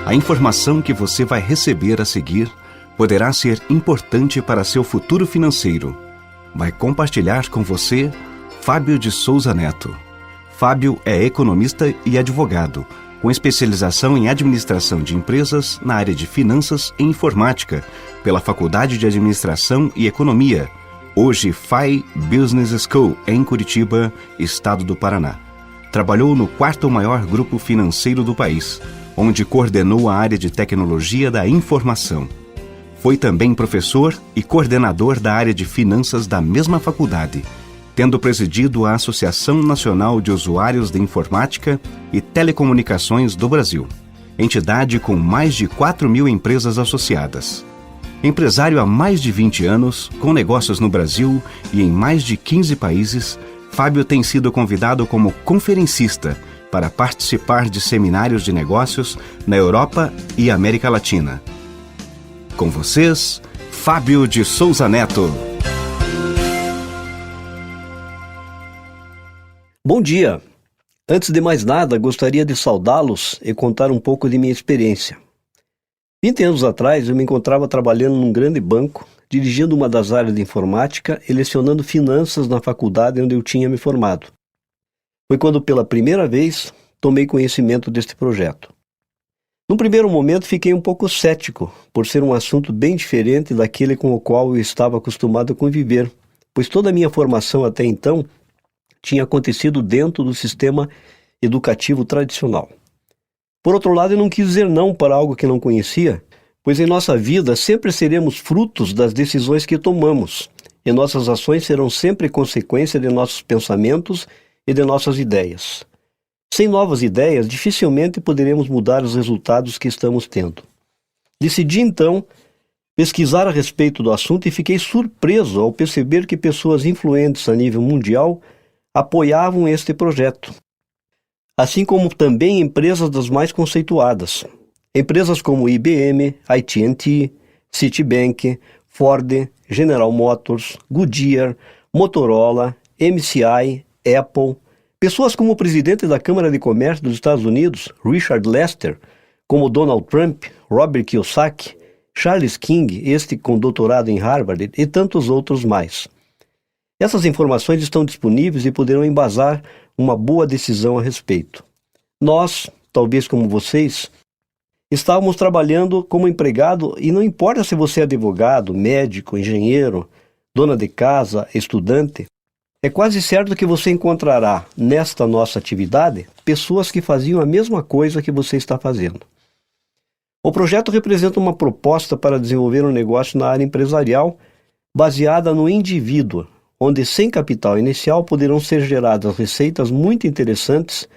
A informação que você vai receber a seguir poderá ser importante para seu futuro financeiro. Vai compartilhar com você Fábio de Souza Neto. Fábio é economista e advogado, com especialização em administração de empresas na área de finanças e informática, pela Faculdade de Administração e Economia, hoje FAI Business School, em Curitiba, estado do Paraná. Trabalhou no quarto maior grupo financeiro do país, onde coordenou a área de tecnologia da informação. Foi também professor e coordenador da área de finanças da mesma faculdade, tendo presidido a Associação Nacional de Usuários de Informática e Telecomunicações do Brasil, entidade com mais de 4.000 empresas associadas. Empresário há mais de 20 anos, com negócios no Brasil e em mais de 15 países, Fábio tem sido convidado como conferencista para participar de seminários de negócios na Europa e América Latina. Com vocês, Fábio de Souza Neto. Bom dia! Antes de mais nada, gostaria de saudá-los e contar um pouco de minha experiência. 20 anos atrás, eu me encontrava trabalhando num grande banco, dirigindo uma das áreas de informática e lecionando finanças na faculdade onde eu tinha me formado. Foi quando, pela primeira vez, tomei conhecimento deste projeto. Num primeiro momento, fiquei um pouco cético, por ser um assunto bem diferente daquele com o qual eu estava acostumado a conviver, pois toda a minha formação até então tinha acontecido dentro do sistema educativo tradicional. Por outro lado, eu não quis dizer não para algo que não conhecia, pois em nossa vida sempre seremos frutos das decisões que tomamos, e nossas ações serão sempre consequência de nossos pensamentos e de nossas ideias. Sem novas ideias, dificilmente poderemos mudar os resultados que estamos tendo. Decidi, então, pesquisar a respeito do assunto e fiquei surpreso ao perceber que pessoas influentes a nível mundial apoiavam este projeto, assim como também empresas das mais conceituadas. Empresas como IBM, AT&T, Citibank, Ford, General Motors, Goodyear, Motorola, MCI, Apple. Pessoas como o presidente da Câmara de Comércio dos Estados Unidos, Richard Lester, como Donald Trump, Robert Kiyosaki, Charles King, este com doutorado em Harvard, e tantos outros mais. Essas informações estão disponíveis e poderão embasar uma boa decisão a respeito. Nós, talvez como vocês, estávamos trabalhando como empregado e não importa se você é advogado, médico, engenheiro, dona de casa, estudante, é quase certo que você encontrará nesta nossa atividade pessoas que faziam a mesma coisa que você está fazendo. O projeto representa uma proposta para desenvolver um negócio na área empresarial baseada no indivíduo, onde sem capital inicial poderão ser geradas receitas muito interessantes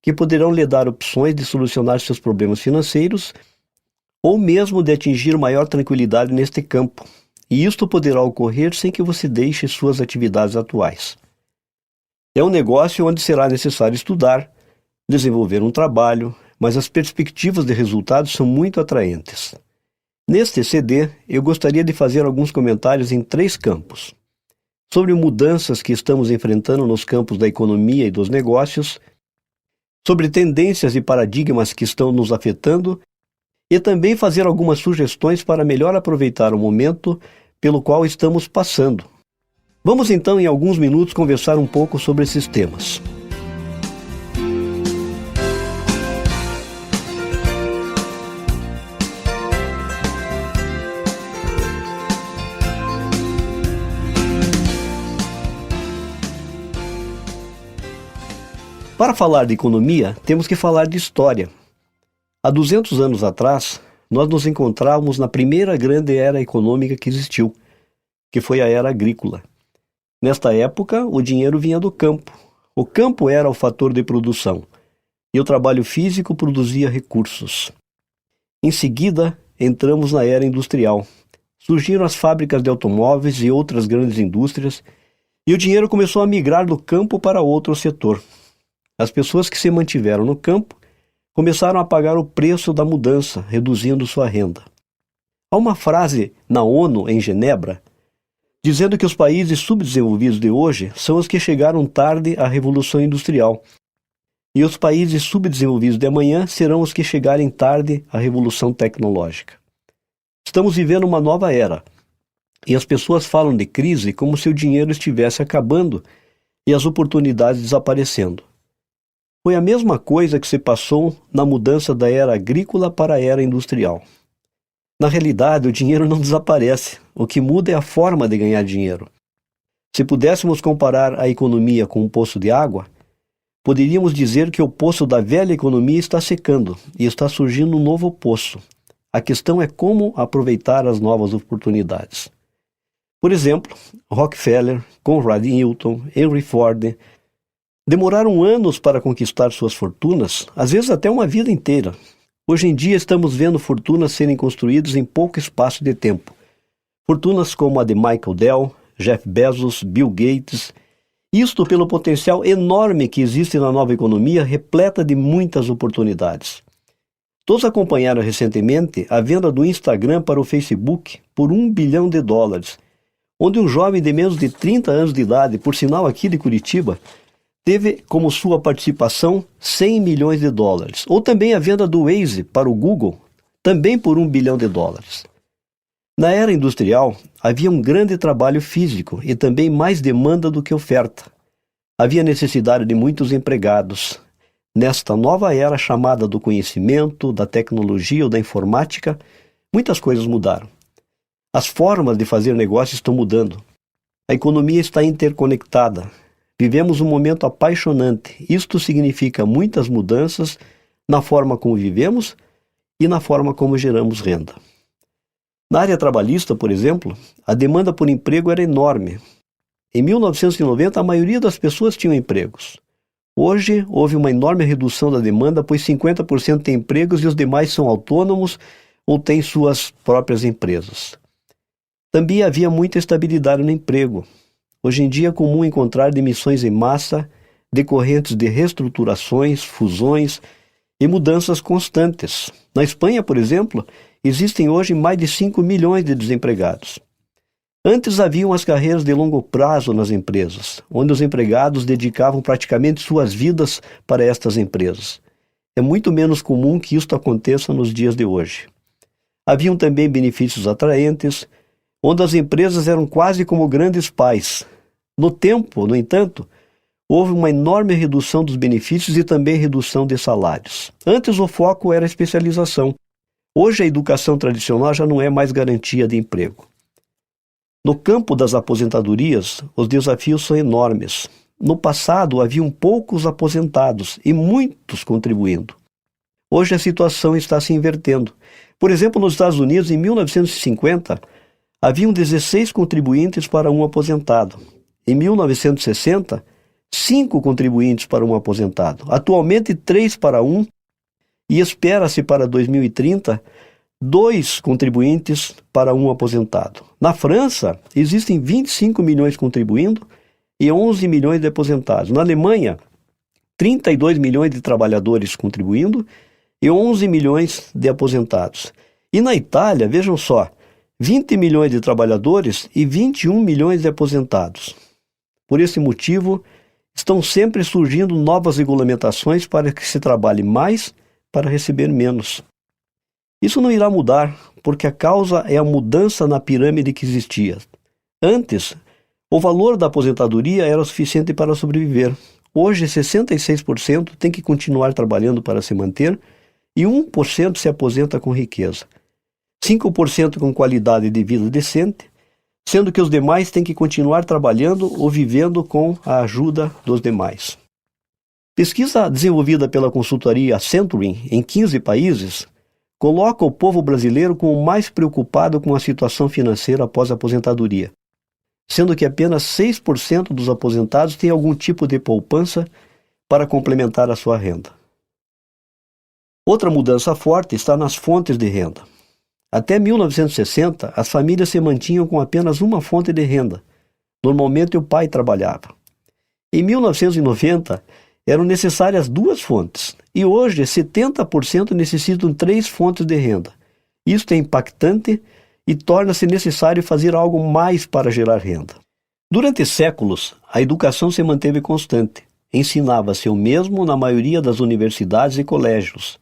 que poderão lhe dar opções de solucionar seus problemas financeiros ou mesmo de atingir maior tranquilidade neste campo. E isto poderá ocorrer sem que você deixe suas atividades atuais. É um negócio onde será necessário estudar, desenvolver um trabalho, mas as perspectivas de resultados são muito atraentes. Neste CD, eu gostaria de fazer alguns comentários em 3 campos. Sobre mudanças que estamos enfrentando nos campos da economia e dos negócios, sobre tendências e paradigmas que estão nos afetando, e também fazer algumas sugestões para melhor aproveitar o momento pelo qual estamos passando. Vamos então, em alguns minutos, conversar um pouco sobre esses temas. Para falar de economia, temos que falar de história. Há 200 anos atrás, nós nos encontrávamos na primeira grande era econômica que existiu, que foi a era agrícola. Nesta época, o dinheiro vinha do campo. O campo era o fator de produção, e o trabalho físico produzia recursos. Em seguida, entramos na era industrial. Surgiram as fábricas de automóveis e outras grandes indústrias, e o dinheiro começou a migrar do campo para outro setor. As pessoas que se mantiveram no campo começaram a pagar o preço da mudança, reduzindo sua renda. Há uma frase na ONU, em Genebra, dizendo que os países subdesenvolvidos de hoje são os que chegaram tarde à Revolução Industrial. E os países subdesenvolvidos de amanhã serão os que chegarem tarde à revolução tecnológica. Estamos vivendo uma nova era, e as pessoas falam de crise como se o dinheiro estivesse acabando e as oportunidades desaparecendo. Foi a mesma coisa que se passou na mudança da era agrícola para a era industrial. Na realidade, o dinheiro não desaparece, o que muda é a forma de ganhar dinheiro. Se pudéssemos comparar a economia com um poço de água, poderíamos dizer que o poço da velha economia está secando e está surgindo um novo poço. A questão é como aproveitar as novas oportunidades. Por exemplo, Rockefeller, Conrad Hilton, Henry Ford demoraram anos para conquistar suas fortunas, às vezes até uma vida inteira. Hoje em dia estamos vendo fortunas serem construídas em pouco espaço de tempo. Fortunas como a de Michael Dell, Jeff Bezos, Bill Gates. Isto pelo potencial enorme que existe na nova economia, repleta de muitas oportunidades. Todos acompanharam recentemente a venda do Instagram para o Facebook por $1 bilhão, onde um jovem de menos de 30 anos de idade, por sinal aqui de Curitiba, teve como sua participação $100 milhões. Ou também a venda do Waze para o Google, também por $1 bilhão. Na era industrial, havia um grande trabalho físico e também mais demanda do que oferta. Havia necessidade de muitos empregados. Nesta nova era chamada do conhecimento, da tecnologia ou da informática, muitas coisas mudaram. As formas de fazer negócio estão mudando. A economia está interconectada. Vivemos um momento apaixonante. Isto significa muitas mudanças na forma como vivemos e na forma como geramos renda. Na área trabalhista, por exemplo, a demanda por emprego era enorme. Em 1990, a maioria das pessoas tinham empregos. Hoje, houve uma enorme redução da demanda, pois 50% têm empregos e os demais são autônomos ou têm suas próprias empresas. Também havia muita estabilidade no emprego. Hoje em dia é comum encontrar demissões em massa, decorrentes de reestruturações, fusões e mudanças constantes. Na Espanha, por exemplo, existem hoje mais de 5 milhões de desempregados. Antes haviam as carreiras de longo prazo nas empresas, onde os empregados dedicavam praticamente suas vidas para estas empresas. É muito menos comum que isto aconteça nos dias de hoje. Haviam também benefícios atraentes, onde as empresas eram quase como grandes pais. No tempo, no entanto, houve uma enorme redução dos benefícios e também redução de salários. Antes o foco era a especialização. Hoje a educação tradicional já não é mais garantia de emprego. No campo das aposentadorias, os desafios são enormes. No passado haviam poucos aposentados e muitos contribuindo. Hoje a situação está se invertendo. Por exemplo, nos Estados Unidos, em 1950, haviam 16 contribuintes para um aposentado. Em 1960, 5 contribuintes para um aposentado. Atualmente, 3 para 1. E espera-se para 2030, 2 contribuintes para um aposentado. Na França, existem 25 milhões contribuindo e 11 milhões de aposentados. Na Alemanha, 32 milhões de trabalhadores contribuindo e 11 milhões de aposentados. E na Itália, vejam só, 20 milhões de trabalhadores e 21 milhões de aposentados. Por esse motivo, estão sempre surgindo novas regulamentações para que se trabalhe mais para receber menos. Isso não irá mudar, porque a causa é a mudança na pirâmide que existia. Antes, o valor da aposentadoria era o suficiente para sobreviver. Hoje, 66% tem que continuar trabalhando para se manter e 1% se aposenta com riqueza. 5% com qualidade de vida decente, sendo que os demais têm que continuar trabalhando ou vivendo com a ajuda dos demais. Pesquisa desenvolvida pela consultoria Century em 15 países coloca o povo brasileiro como o mais preocupado com a situação financeira após a aposentadoria, sendo que apenas 6% dos aposentados têm algum tipo de poupança para complementar a sua renda. Outra mudança forte está nas fontes de renda. Até 1960, as famílias se mantinham com apenas uma fonte de renda. Normalmente o pai trabalhava. Em 1990, eram necessárias 2 fontes, e hoje 70% necessitam 3 fontes de renda. Isto é impactante e torna-se necessário fazer algo mais para gerar renda. Durante séculos, a educação se manteve constante. ensinava-se o mesmo na maioria das universidades e colégios.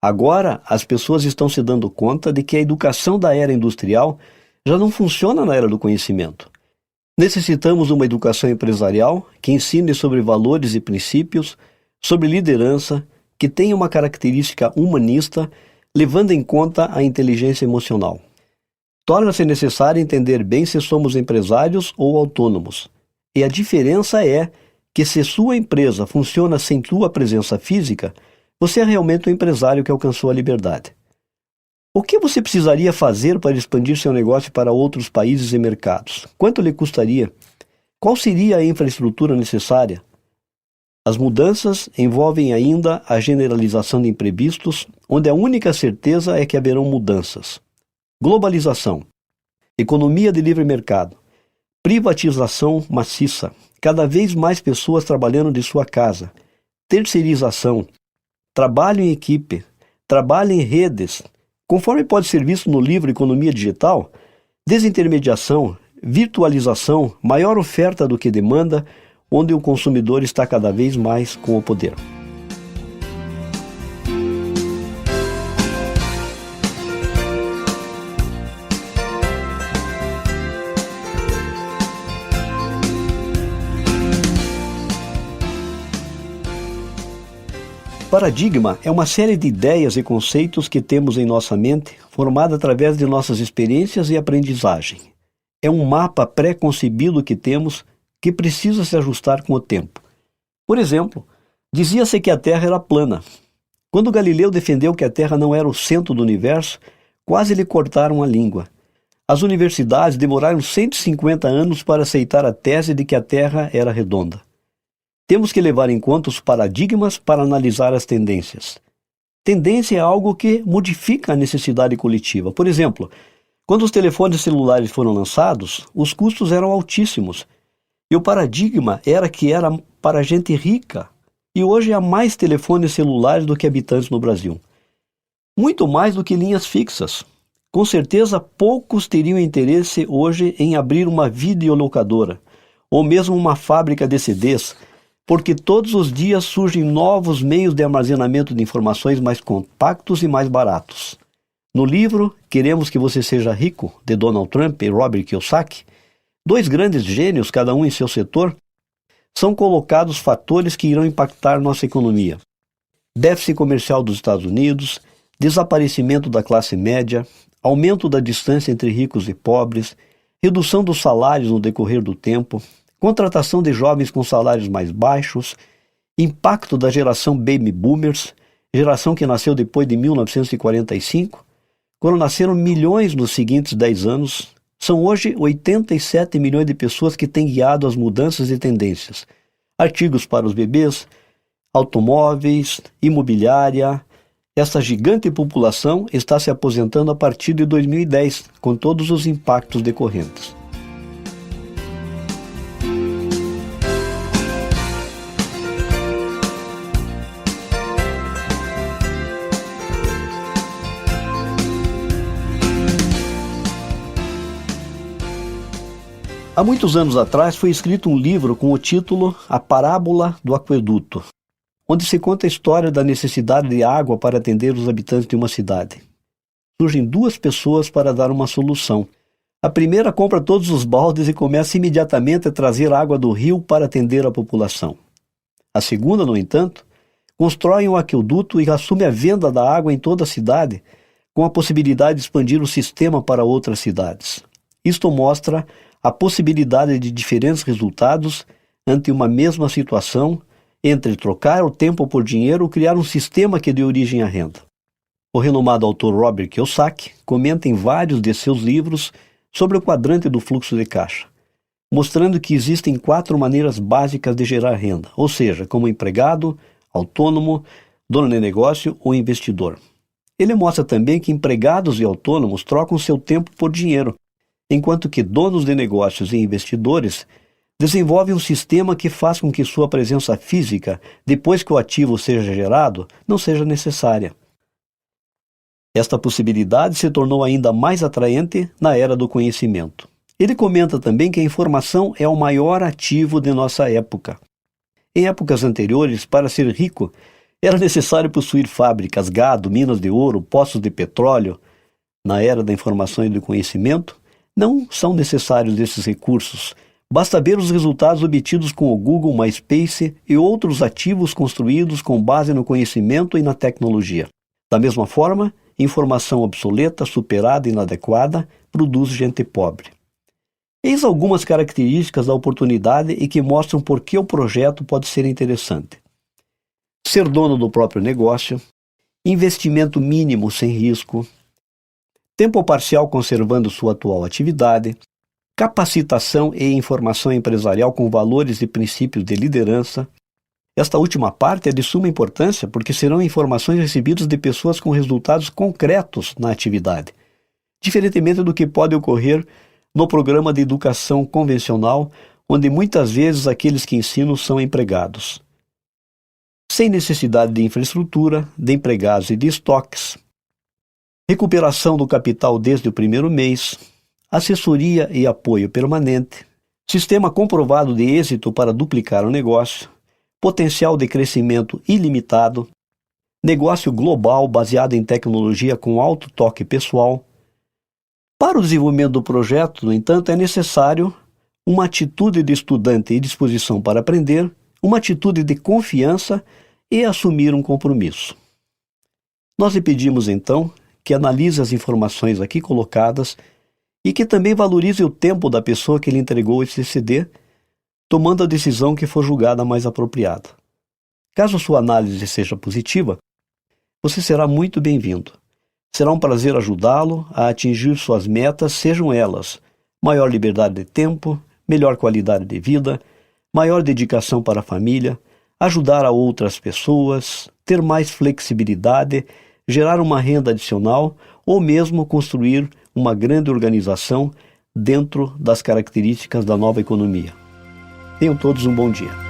Agora, as pessoas estão se dando conta de que a educação da era industrial já não funciona na era do conhecimento. Necessitamos uma educação empresarial que ensine sobre valores e princípios, sobre liderança, que tenha uma característica humanista, levando em conta a inteligência emocional. Torna-se necessário entender bem se somos empresários ou autônomos. E a diferença é que se sua empresa funciona sem sua presença física, você é realmente um empresário que alcançou a liberdade. O que você precisaria fazer para expandir seu negócio para outros países e mercados? Quanto lhe custaria? Qual seria a infraestrutura necessária? As mudanças envolvem ainda a generalização de imprevistos, onde a única certeza é que haverão mudanças. Globalização, economia de livre mercado, privatização maciça, cada vez mais pessoas trabalhando de sua casa, terceirização, trabalho em equipe, trabalho em redes, conforme pode ser visto no livro Economia Digital, desintermediação, virtualização, maior oferta do que demanda, onde o consumidor está cada vez mais com o poder. Paradigma é uma série de ideias e conceitos que temos em nossa mente, formada através de nossas experiências e aprendizagem. É um mapa pré-concebido que temos que precisa se ajustar com o tempo. Por exemplo, dizia-se que a Terra era plana. Quando Galileu defendeu que a Terra não era o centro do universo, quase lhe cortaram a língua. As universidades demoraram 150 anos para aceitar a tese de que a Terra era redonda. Temos que levar em conta os paradigmas para analisar as tendências. Tendência é algo que modifica a necessidade coletiva. Por exemplo, quando os telefones celulares foram lançados, os custos eram altíssimos. E o paradigma era que era para gente rica. E hoje há mais telefones celulares do que habitantes no Brasil. Muito mais do que linhas fixas. Com certeza, poucos teriam interesse hoje em abrir uma videolocadora, ou mesmo uma fábrica de CDs, porque todos os dias surgem novos meios de armazenamento de informações mais compactos e mais baratos. No livro Queremos que Você Seja Rico, de Donald Trump e Robert Kiyosaki, dois grandes gênios, cada um em seu setor, são colocados fatores que irão impactar nossa economia. Déficit comercial dos Estados Unidos, desaparecimento da classe média, aumento da distância entre ricos e pobres, redução dos salários no decorrer do tempo, contratação de jovens com salários mais baixos, impacto da geração Baby Boomers, geração que nasceu depois de 1945, quando nasceram milhões nos seguintes 10 anos. São hoje 87 milhões de pessoas que têm guiado as mudanças e tendências. Artigos para os bebês, automóveis, imobiliária. Essa gigante população está se aposentando a partir de 2010, com todos os impactos decorrentes. Há muitos anos atrás foi escrito um livro com o título A Parábola do Aqueduto, onde se conta a história da necessidade de água para atender os habitantes de uma cidade. Surgem duas pessoas para dar uma solução. A primeira compra todos os baldes e começa imediatamente a trazer água do rio para atender a população. A segunda, no entanto, constrói um aqueduto e assume a venda da água em toda a cidade, com a possibilidade de expandir o sistema para outras cidades. Isto mostra a possibilidade de diferentes resultados ante uma mesma situação, entre trocar o tempo por dinheiro ou criar um sistema que dê origem à renda. O renomado autor Robert Kiyosaki comenta em vários de seus livros sobre o quadrante do fluxo de caixa, mostrando que existem 4 maneiras básicas de gerar renda, ou seja, como empregado, autônomo, dono de negócio ou investidor. Ele mostra também que empregados e autônomos trocam seu tempo por dinheiro, enquanto que donos de negócios e investidores desenvolvem um sistema que faz com que sua presença física, depois que o ativo seja gerado, não seja necessária. Esta possibilidade se tornou ainda mais atraente na era do conhecimento. Ele comenta também que a informação é o maior ativo de nossa época. Em épocas anteriores, para ser rico, era necessário possuir fábricas, gado, minas de ouro, poços de petróleo. Na era da informação e do conhecimento, não são necessários esses recursos. Basta ver os resultados obtidos com o Google, MySpace e outros ativos construídos com base no conhecimento e na tecnologia. Da mesma forma, informação obsoleta, superada e inadequada produz gente pobre. Eis algumas características da oportunidade e que mostram por que o projeto pode ser interessante. Ser dono do próprio negócio, investimento mínimo sem risco, tempo parcial conservando sua atual atividade, capacitação e informação empresarial com valores e princípios de liderança. Esta última parte é de suma importância porque serão informações recebidas de pessoas com resultados concretos na atividade, diferentemente do que pode ocorrer no programa de educação convencional, onde muitas vezes aqueles que ensinam são empregados. Sem necessidade de infraestrutura, de empregados e de estoques, recuperação do capital desde o primeiro mês, assessoria e apoio permanente, sistema comprovado de êxito para duplicar o negócio, potencial de crescimento ilimitado, negócio global baseado em tecnologia com alto toque pessoal. Para o desenvolvimento do projeto, no entanto, é necessário uma atitude de estudante e disposição para aprender, uma atitude de confiança e assumir um compromisso. Nós lhe pedimos, então, que analise as informações aqui colocadas e que também valorize o tempo da pessoa que lhe entregou esse CD, tomando a decisão que for julgada mais apropriada. Caso sua análise seja positiva, você será muito bem-vindo. Será um prazer ajudá-lo a atingir suas metas, sejam elas maior liberdade de tempo, melhor qualidade de vida, maior dedicação para a família, ajudar a outras pessoas, ter mais flexibilidade, gerar uma renda adicional ou mesmo construir uma grande organização dentro das características da nova economia. Tenham todos um bom dia.